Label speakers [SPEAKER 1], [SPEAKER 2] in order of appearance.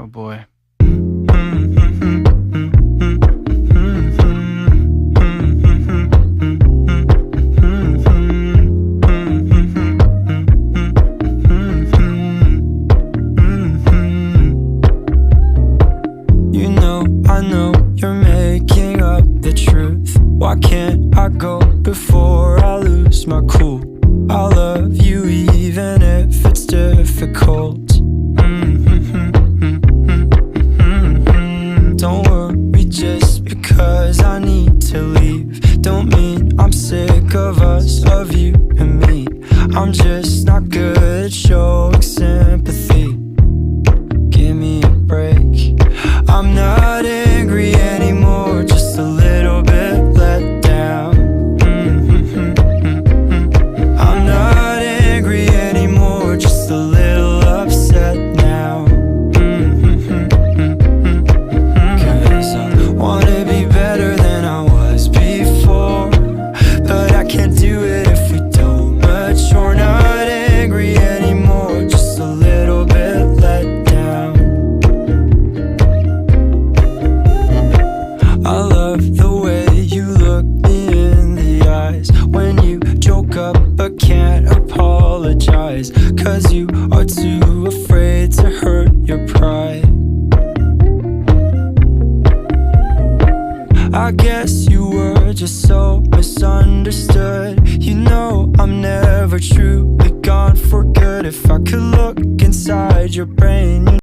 [SPEAKER 1] Oh boy.
[SPEAKER 2] You know, I know you're making up the truth. Why can't I go before I lose my cool? I love you even if it's difficult. Don't worry just because I need to leave. Don't mean I'm sick of us, of you and me. I'm just not good at showing sympathy. Give me a break. I'm not angry anymore, just a little bit let down. I'm not angry anymore, just a little upset now. Cause I wanna be better than I was before, but I can't do it if we don't mature. Not angry anymore, just a little bit let down. I love the way you look me in the eyes when you joke up but can't apologize, cause you are too afraid to hurt your pride. I guess you were just so misunderstood. You know I'm never truly gone for good. If I could look inside your brain,